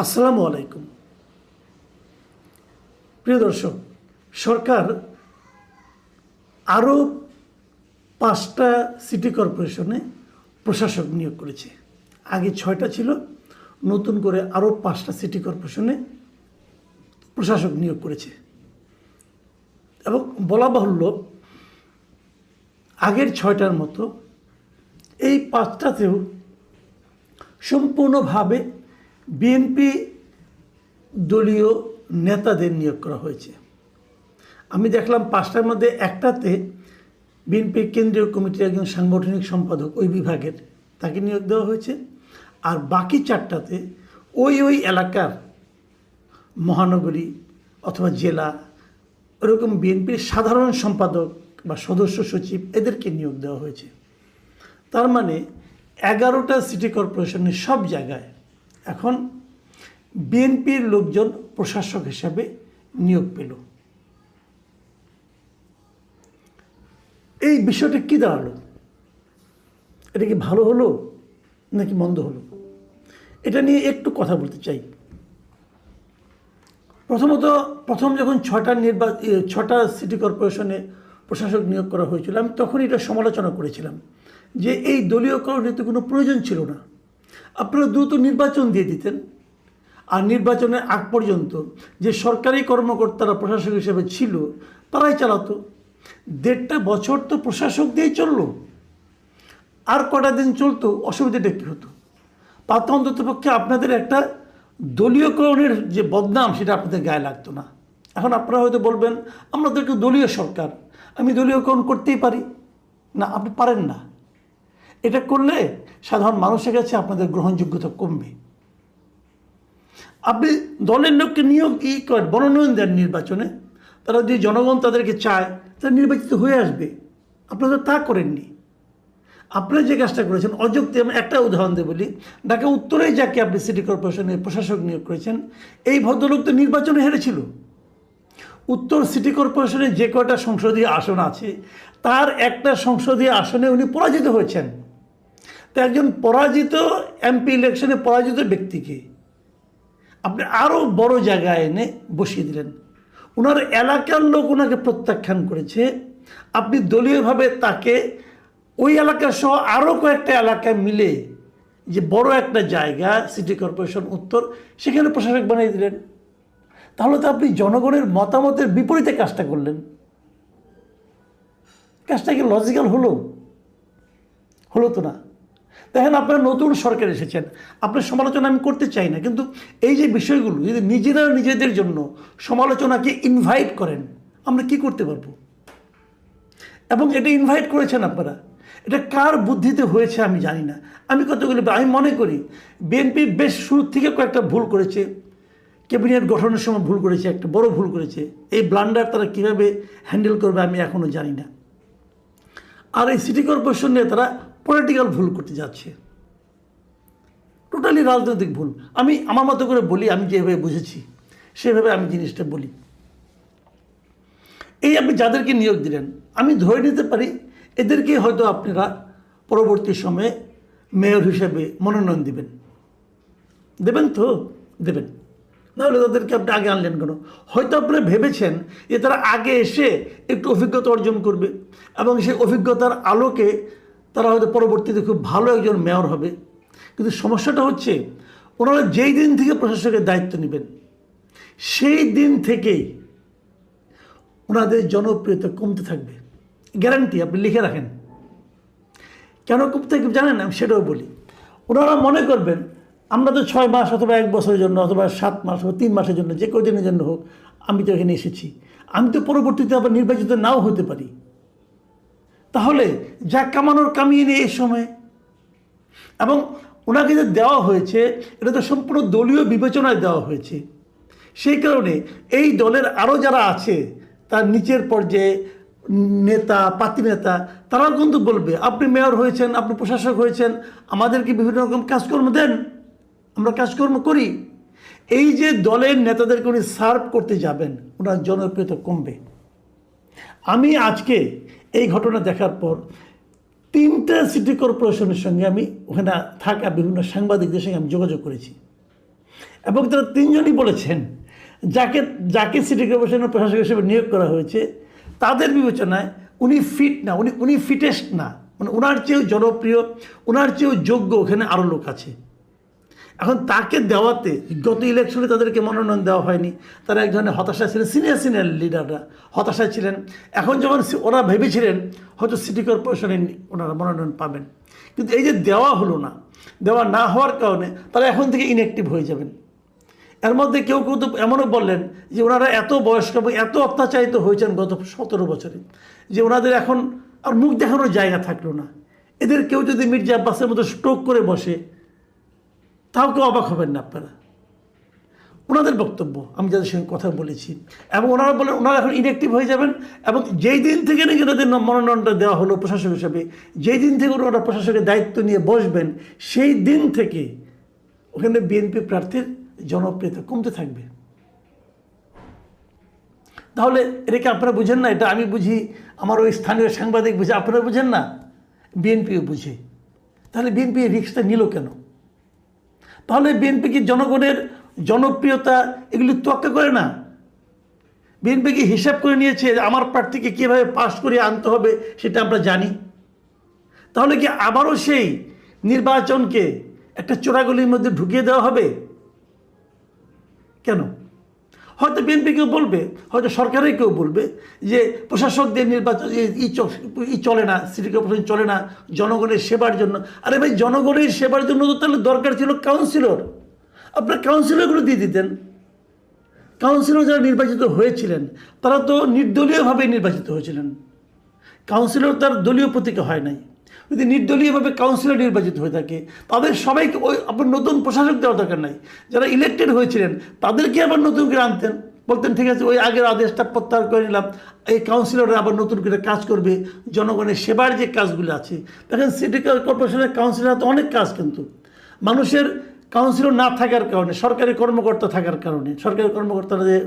আসসালামু আলাইকুম। প্রিয় দর্শক, সরকার আরও 5টা সিটি কর্পোরেশনে প্রশাসক নিয়োগ করেছে। আগে 6টা ছিল, নতুন করে আরও 5টা সিটি কর্পোরেশনে প্রশাসক নিয়োগ করেছে। এবং বলা বাহুল্য, আগের 6টার মতো এই 5টাতেও সম্পূর্ণভাবে বিএনপি দলীয় নেতাদের নিয়োগ করা হয়েছে। আমি দেখলাম 5টার মধ্যে একটাতে বিএনপির কেন্দ্রীয় কমিটির একজন সাংগঠনিক সম্পাদক ওই বিভাগের, তাকে নিয়োগ দেওয়া হয়েছে। আর বাকি 4টাতে ওই এলাকার মহানগরী অথবা জেলা ওরকম বিএনপির সাধারণ সম্পাদক বা সদস্য সচিব এদেরকে নিয়োগ দেওয়া হয়েছে। তার মানে 11টা সিটি কর্পোরেশনের সব জায়গায় এখন বিএনপির লোকজন প্রশাসক হিসাবে নিয়োগ পেল। এই বিষয়টা কী দাঁড়ালো? এটা কি ভালো হলো নাকি মন্দ হলো? এটা নিয়ে একটু কথা বলতে চাই। প্রথম যখন 6টা সিটি কর্পোরেশনে প্রশাসক নিয়োগ করা হয়েছিল, আমি তখন এটা সমালোচনা করেছিলাম যে এই দলীয়করণের তো কোনো প্রয়োজন ছিল না। আপনারা দ্রুত নির্বাচন দিয়ে দিতেন, আর নির্বাচনের আগ পর্যন্ত যে সরকারি কর্মকর্তারা প্রশাসক হিসেবে ছিল তারাই চালাতো। 1.5 বছর তো প্রশাসক দিয়েই চললো, আর কটা দিন চলতো, অসুবিধাটা কী হতো? তাতে অন্ততপক্ষে আপনাদের একটা দলীয়করণের যে বদনাম সেটা আপনাদের গায়ে লাগতো না। এখন আপনারা হয়তো বলবেন, আমাদেরকে দলীয় সরকার, আমি দলীয়করণ করতেই পারি না। আপনি পারেন না। এটা করলে সাধারণ মানুষের কাছে আপনাদের গ্রহণযোগ্যতা কমবে। আপনি দলের লোককে নিয়োগ করেন, মনোনয়ন দেন নির্বাচনে, তারা যদি জনগণ তাদেরকে চায় তারা নির্বাচিত হয়ে আসবে। আপনারা তা করেননি। আপনারা যে কাজটা করেছেন অযৌক্তিক। আমি একটা উদাহরণ দিয়ে বলি, ঢাকা উত্তরেই যাকে আপনি সিটি কর্পোরেশনের প্রশাসক নিয়োগ করেছেন, এই ভদ্রলোক তো নির্বাচনে হেরেছিল। উত্তর সিটি কর্পোরেশনের যে কয়টা সংসদীয় আসন আছে তার একটা সংসদীয় আসনে উনি পরাজিত হয়েছেন। তো একজন পরাজিত এমপি ইলেকশনে পরাজিত ব্যক্তিকে আপনি আরও বড় জায়গায় এনে বসিয়ে দিলেন। ওনার এলাকার লোক ওনাকে প্রত্যাখ্যান করেছে, আপনি দলীয়ভাবে তাকে ওই এলাকা সহ আরও কয়েকটা এলাকায় মিলে যে বড় একটা জায়গা সিটি কর্পোরেশন উত্তর, সেখানে প্রশাসক বানিয়ে দিলেন। তাহলে তো আপনি জনগণের মতামতের বিপরীতে কাজটা করলেন। কাজটা কি লজিক্যাল হলো? হলো তো না। দেখেন, আপনারা নতুন সরকার এসেছেন, আপনার সমালোচনা আমি করতে চাই না, কিন্তু এই যে বিষয়গুলো যদি নিজেরা নিজেদের জন্য সমালোচনাকে ইনভাইট করেন, আমরা কি করতে পারবো? এবং এটা ইনভাইট করেছেন আপনারা, এটা কার বুদ্ধিতে হয়েছে আমি জানি না। আমি মনে করি বিএনপি বেশ শুরু থেকে কয়েকটা ভুল করেছে। ক্যাবিনেট গঠনের সময় ভুল করেছে, একটা বড় ভুল করেছে। এই ব্লান্ডার তারা কীভাবে হ্যান্ডেল করবে আমি এখনও জানি না। আর এই সিটি কর্পোরেশন নিয়ে তারা পলিটিক্যাল ভুল করতে যাচ্ছে, টোটালি রাজনৈতিক ভুল। আমি আমার মতো করে বলি, আমি যেভাবে বুঝেছি সেভাবে আমি জিনিসটা বলি। এই আপনি যাদেরকে নিয়োগ দিলেন, আমি ধরে নিতে পারি এদেরকে হয়তো আপনারা পরবর্তী সময়ে মেয়র হিসেবে মনোনয়ন দেবেন তো দেবেন, নাহলে তাদেরকে আপনি আগে আনলেন কেন? হয়তো আপনারা ভেবেছেন যে তারা আগে এসে একটু অভিজ্ঞতা অর্জন করবে এবং সেই অভিজ্ঞতার আলোকে তারা হয়তো পরবর্তীতে খুব ভালো একজন মেয়র হবে। কিন্তু সমস্যাটা হচ্ছে, ওনারা যেই দিন থেকে প্রশাসকের দায়িত্ব নেবেন সেই দিন থেকেই ওনাদের জনপ্রিয়তা কমতে থাকবে। গ্যারান্টি আপনি লিখে রাখেন। কেন কমতে থাকবে জানেন? আমি সেটাও বলি। ওনারা মনে করবেন আমরা তো 6 মাস অথবা 1 বছরের জন্য অথবা 7 মাস অথবা 3 মাসের জন্য, যে কদিনের জন্য হোক, আমি তো এখানে এসেছি, আমি তো পরবর্তীতে আবার নির্বাচিত নাও হতে পারি। তাহলে যা কামানোর কামিয়ে নিয়ে এই সময়। এবং ওনাকে যে দেওয়া হয়েছে এটা তো সম্পূর্ণ দলীয় বিবেচনায় দেওয়া হয়েছে। সেই কারণে এই দলের আরও যারা আছে তার নিচের পর্যায়ে নেতা, পাতি নেতা, তারাও কিন্তু বলবে আপনি মেয়র হয়েছেন, আপনি প্রশাসক হয়েছেন, আমাদেরকে বিভিন্ন রকম কাজকর্ম দেন, আমরা কাজকর্ম করি। এই যে দলের নেতাদেরকে উনি সার্ভ করতে যাবেন, ওনার জনপ্রিয়তা কমবে। আমি আজকে এই ঘটনা দেখার পর 3টা সিটি কর্পোরেশনের সঙ্গে আমি ওখানে থাকা বিভিন্ন সাংবাদিকদের সঙ্গে আমি যোগাযোগ করেছি। এবং তারা তিনজনই বলেছেন যাকে যাকে সিটি কর্পোরেশনের প্রশাসক হিসেবে নিয়োগ করা হয়েছে তাদের বিবেচনায় উনি ফিট না, উনি ফিটেস্ট না, মানে ওনার চেয়েও জনপ্রিয়, ওনার চেয়েও যোগ্য ওখানে আরও লোক আছে। এখন তাকে দেওয়াতে গত ইলেকশনে তাদেরকে মনোনয়ন দেওয়া হয়নি, তারা এক ধরনের হতাশা ছিলেন, সিনিয়র লিডাররা হতাশায় ছিলেন। এখন যখন ওরা ভেবেছিলেন হয়তো সিটি কর্পোরেশনে ওনারা মনোনয়ন পাবেন, কিন্তু এই যে দেওয়া হলো না, দেওয়া না হওয়ার কারণে তারা এখন থেকে ইনঅ্যাক্টিভ হয়ে যাবেন। এর মধ্যে কেউ কেউ তো এমনও বললেন যে ওনারা এত বয়স্ক এবং এত অত্যাচারিত হয়েছেন গত 17 বছরে যে ওনাদের এখন আর মুখ দেখানোর জায়গা থাকলো না। এদের কেউ যদি মির্জা আব্বাসের মতো স্ট্রোক করে বসে তাও কেউ অবাক হবেন না আপনারা। ওনাদের বক্তব্য আমি যাদের সঙ্গে কথা বলেছি, এবং ওনারা বলেন ওনারা এখন ইনঅ্যাক্টিভ হয়ে যাবেন, এবং যেই দিন থেকে নাকি ওনাদের মনোনয়নটা দেওয়া হলো প্রশাসক হিসেবে, যেই দিন থেকে ওনারা প্রশাসকের দায়িত্ব নিয়ে বসবেন, সেই দিন থেকে ওখানে বিএনপি প্রার্থীর জনপ্রিয়তা কমতে থাকবে। তাহলে এটাকে আপনারা বুঝেন না? এটা আমি বুঝি, আমার ওই স্থানীয় সাংবাদিক বুঝে, আপনারা বুঝেন না? বিএনপিও বুঝে। তাহলে বিএনপি রিস্কটা নিল কেন? তাহলে বিএনপি কি জনগণের জনপ্রিয়তা এগুলি তোয়াক্কা করে না? বিএনপি কি হিসাব করে নিয়েছে আমার প্রার্থীকে কীভাবে পাস করে আনতে হবে সেটা আমরা জানি? তাহলে কি আবারও সেই নির্বাচনকে একটা চোরাগলির মধ্যে ঢুকিয়ে দেওয়া হবে? কেন? হয়তো বিএনপি কেউ বলবে, হয়তো সরকারের কেউ বলবে যে প্রশাসকদের নির্বাচন চলে না, সিটি কর্পোরেশন চলে না জনগণের সেবার জন্য। আরে ভাই, জনগণের সেবার জন্য তো তাহলে দরকার ছিল কাউন্সিলর। আপনার কাউন্সিলরগুলো দিয়ে দিতেন। কাউন্সিলর যারা নির্বাচিত হয়েছিলেন তারা তো নির্দলীয়ভাবে নির্বাচিত হয়েছিলেন। কাউন্সিলর তার দলীয় প্রতীকে হয় নাই। যদি নির্দলীয়ভাবে কাউন্সিলর নির্বাচিত হয়ে থাকে তাদের সবাইকে ওই আপনার নতুন প্রশাসক দেওয়ার দরকার নাই। যারা ইলেক্টেড হয়েছিলেন তাদেরকে আবার নতুন করে আনতেন, বলতেন ঠিক আছে ওই আগের আদেশটা প্রত্যাহার করে নিলাম, এই কাউন্সিলররা আবার নতুন করে কাজ করবে, জনগণের সেবার যে কাজগুলো আছে। দেখেন সিটি কর্পোরেশনের কাউন্সিলর তো অনেক কাজ, কিন্তু মানুষের কাউন্সিলর না থাকার কারণে, সরকারি কর্মকর্তা থাকার কারণে, সরকারি কর্মকর্তারা যে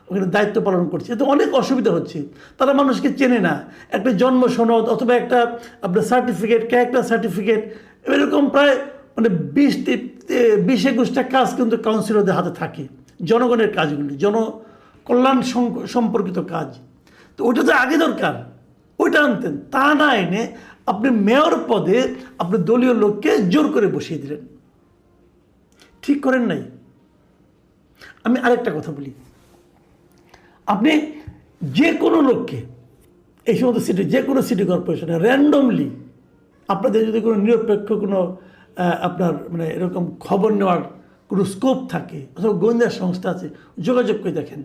ওখানে দায়িত্ব পালন করছে, এতে অনেক অসুবিধা হচ্ছে। তারা মানুষকে চেনে না। একটা জন্ম সনদ অথবা একটা আপনার সার্টিফিকেট, ক্যারেক্টার সার্টিফিকেট, এরকম প্রায় মানে 20-21টা কাজ কিন্তু কাউন্সিলরদের হাতে থাকে, জনগণের কাজগুলি, জনকল্যাণ সম্পর্কিত কাজ। তো ওইটা তো আগে দরকার, ওইটা আনতেন। তা না এনে আপনি মেয়র পদে আপনি দলীয় লোককে জোর করে বসিয়ে দিলেন, ঠিক করেন নাই। আমি আরেকটা কথা বলি, আপনি যে কোনো লোককে এই সমস্ত সিটি, যে কোনো সিটি কর্পোরেশনে র্যান্ডমলি আপনাদের যদি কোনো নিরপেক্ষ কোনো আপনার মানে এরকম খবর নেওয়ার কোনো স্কোপ থাকে অথবা গোয়েন্দা সংস্থা আছে, যোগাযোগ করে দেখেন,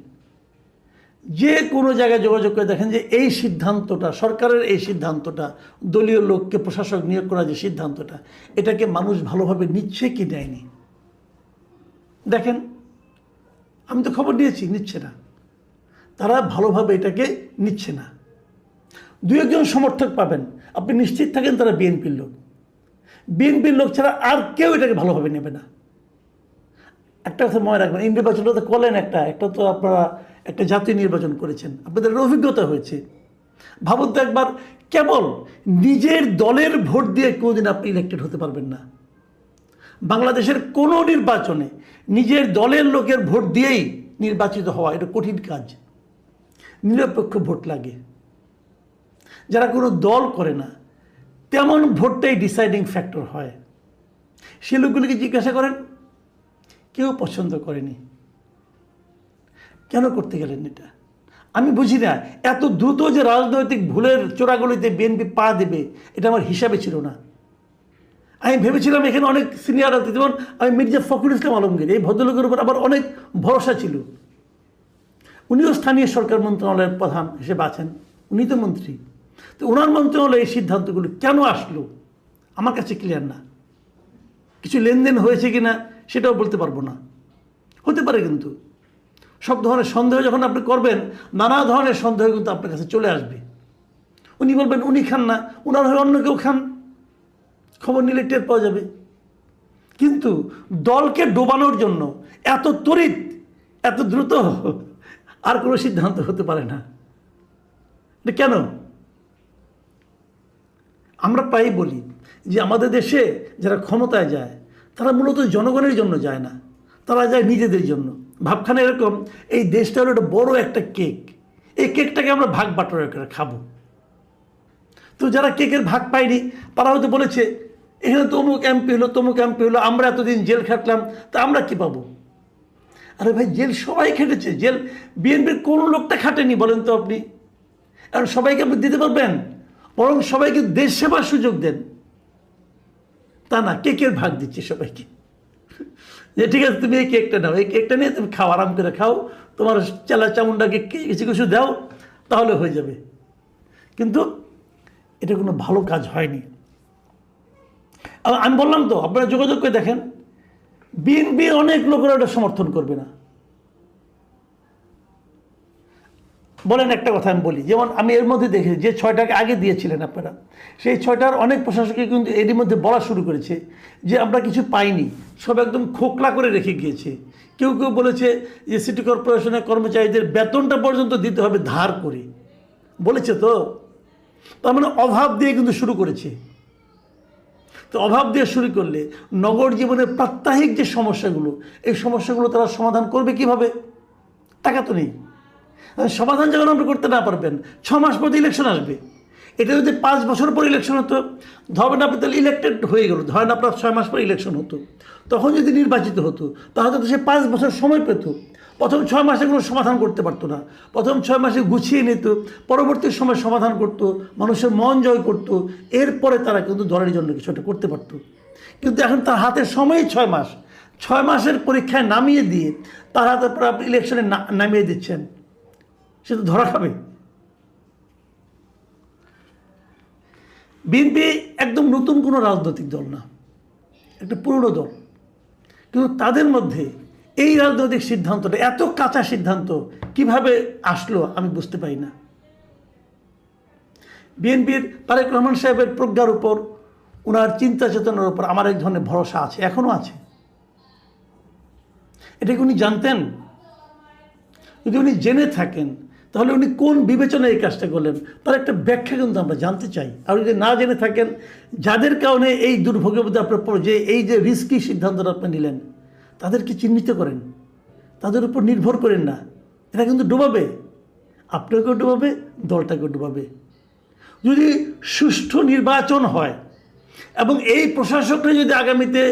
যে কোনো জায়গায় যোগাযোগ করে দেখেন যে এই সিদ্ধান্তটা, সরকারের এই সিদ্ধান্তটা, দলীয় লোককে প্রশাসক নিয়োগ করার যে সিদ্ধান্তটা, এটাকে মানুষ ভালোভাবে নিচ্ছে কি নেয়নি দেখেন। আমি তো খবর নিয়েছি, নিচ্ছে না, তারা ভালোভাবে এটাকে নিচ্ছে না। 2-1জন সমর্থক পাবেন, আপনি নিশ্চিত থাকেন তারা বিএনপির লোক। বিএনপির লোক ছাড়া আর কেউ এটাকে ভালোভাবে নেবে না। একটা কথা মনে রাখবেন, এই নির্বাচনটা তো করলেন একটা তো আপনারা একটা জাতীয় নির্বাচন করেছেন, আপনাদের অভিজ্ঞতা হয়েছে। ভাবুন তো একবার, কেবল নিজের দলের ভোট দিয়ে কোনোদিন আপনি ইলেক্টেড হতে পারবেন না। বাংলাদেশের কোনো নির্বাচনে নিজের দলের লোকের ভোট দিয়েই নির্বাচিত হওয়া এটা কঠিন কাজ। নিরপেক্ষ ভোট লাগে। যারা কোনো দল করে না তেমন ভোটটাই ডিসাইডিং ফ্যাক্টর হয়। সে লোকগুলিকে জিজ্ঞাসা করেন, কেউ পছন্দ করেনি। কেন করতে গেলেন এটা? আমি বুঝি না। এত দ্রুত যে রাজনৈতিক ভুলের চোরাগলিতে বিএনপি পা দেবে, এটা আমার হিসাবে ছিল না। আমি ভেবেছিলাম এখানে অনেক সিনিয়র আছে, যেমন আমি মির্জা ফখরুল ইসলাম আলমগীর, এই ভদ্রলোকের উপর আবার অনেক ভরসা ছিল। উনিও স্থানীয় সরকার মন্ত্রণালয়ের প্রধান হিসেবে আছেন, উনি তো মন্ত্রী। তো ওনার মন্ত্রণালয়ে এই সিদ্ধান্তগুলো কেন আসলো আমার কাছে ক্লিয়ার না। কিছু লেনদেন হয়েছে কি না সেটাও বলতে পারবো না, হতে পারে। কিন্তু সব ধরনের সন্দেহ যখন আপনি করবেন, নানা ধরনের সন্দেহ কিন্তু আপনার কাছে চলে আসবে। উনি বলবেন উনি খান না, ওনার হয়ে অন্য কেউ খান, খবর নিলে টের পাওয়া যাবে। কিন্তু দলকে ডোবানোর জন্য এত তড়িৎ, এত দ্রুত আর কোনো সিদ্ধান্ত হতে পারে না। এটা কেন? আমরা প্রায়ই বলি যে আমাদের দেশে যারা ক্ষমতায় যায় তারা মূলত জনগণের জন্য যায় না, তারা যায় নিজেদের জন্য। ভাবখানা এরকম, এই দেশটা হলো একটা বড় একটা কেক, এই কেকটাকে আমরা ভাগ বাটোয়ারা করে খাবো। তো যারা কেকের ভাগ পায়নি তারা হয়তো বলেছে এখানে তো অমুক এমপি হলো, তমুক এমপি হলো, আমরা এতদিন জেল খাটলাম, তা আমরা কি পাবো? আরে ভাই, জেল সবাই খেটেছে, জেল বিএনপির কোন লোকটা খাটেনি বলেন তো আপনি? আর সবাইকে আপনি দিতে পারবেন? বরং সবাইকে দেশ সেবার সুযোগ দেন। তা না, কেকের ভাগ দিচ্ছে সবাইকে, যে ঠিক আছে তুমি এই কেকটা নাও, এই কেকটা নিয়ে তুমি খাও, আরাম করে খাও, তোমার চেলা চামুন্ডাকে কিছু কিছু দাও, তাহলে হয়ে যাবে। কিন্তু এটা কোনো ভালো কাজ হয়নি। আমি বললাম তো, আপনারা যোগাযোগ করে দেখেন, বিএনপির অনেক লোকেরা এটা সমর্থন করবে না। বলেন একটা কথা আমি বলি, যেমন আমি এর মধ্যে দেখেছি যে 6টাকে আগে দিয়েছিলেন আপনারা, সেই 6টার অনেক প্রশাসকই কিন্তু এরই মধ্যে বলা শুরু করেছে যে আমরা কিছু পাইনি, সব একদম খোকলা করে রেখে গিয়েছে। কেউ কেউ বলেছে যে সিটি কর্পোরেশনের কর্মচারীদের বেতনটা পর্যন্ত দিতে হবে ধার করে, বলেছে তো। তার মানে অভাব দিয়ে কিন্তু শুরু করেছে। তো অভাব দিয়ে শুরু করলে নগর জীবনের প্রাত্যহিক যে সমস্যাগুলো, এই সমস্যাগুলো তারা সমাধান করবে কিভাবে? টাকা তো নেই। সমাধান যখন আপনি করতে না পারবেন, 6 মাস পর ইলেকশন আসবে। এটা যদি 5 বছর পর ইলেকশন হতো, ধরেন আপনি তাহলে ইলেক্টেড হয়ে গেল, ধরেন আপনার 6 মাস পর ইলেকশন হতো, তখন যদি নির্বাচিত হতো তাহলে তো সে 5 বছর সময় পেত। প্রথম 6 মাসে কোনো সমাধান করতে পারতো না, প্রথম 6 মাসে গুছিয়ে নিত, পরবর্তী সময় সমাধান করতো, মানুষের মন জয় করতো, এরপরে তারা কিন্তু দলের জন্য কিছু একটা করতে পারতো। কিন্তু এখন তার হাতের সময়ই 6 মাস, 6 মাসের পরীক্ষায় নামিয়ে দিয়ে তার হাতে আপনি ইলেকশনে নামিয়ে দিচ্ছেন, সে তো ধরা খাবে। বিএনপি একদম নতুন কোনো রাজনৈতিক দল না, একটা পুরনো দল, কিন্তু তাদের মধ্যে এই রাজনৈতিক সিদ্ধান্তটা, এত কাঁচা সিদ্ধান্ত কিভাবে আসলো আমি বুঝতে পারি না। বিএনপির তারেক রহমান সাহেবের প্রজ্ঞার উপর, ওনার চিন্তা চেতনার উপর আমার এক ধরনের ভরসা আছে, এখনও আছে। এটা কি উনি জানতেন? যদি উনি জেনে থাকেন তাহলে উনি কোন বিবেচনায় এই কাজটা করলেন, তার একটা ব্যাখ্যা কিন্তু আমরা জানতে চাই। আর যদি না জেনে থাকেন, যাদের কারণে এই দুর্ভোগের মধ্যে আপনার যে এই যে রিস্কি সিদ্ধান্তটা আপনি নিলেন, তাদেরকে চিহ্নিত করেন, তাদের উপর নির্ভর করেন না। এটা কিন্তু ডুবাবে, আপনাকেও ডুবাবে, দলটাকেও ডুবাবে। যদি সুষ্ঠু নির্বাচন হয় এবং এই প্রশাসকরা যদি আগামীতে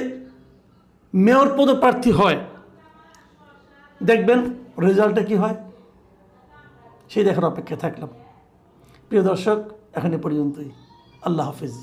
মেয়র পদপ্রার্থী হয়, দেখবেন রেজাল্টটা কি হয়, সেই দেখার অপেক্ষায় থাকলাম। প্রিয় দর্শক, এখন এ পর্যন্তই। আল্লাহ হাফিজ।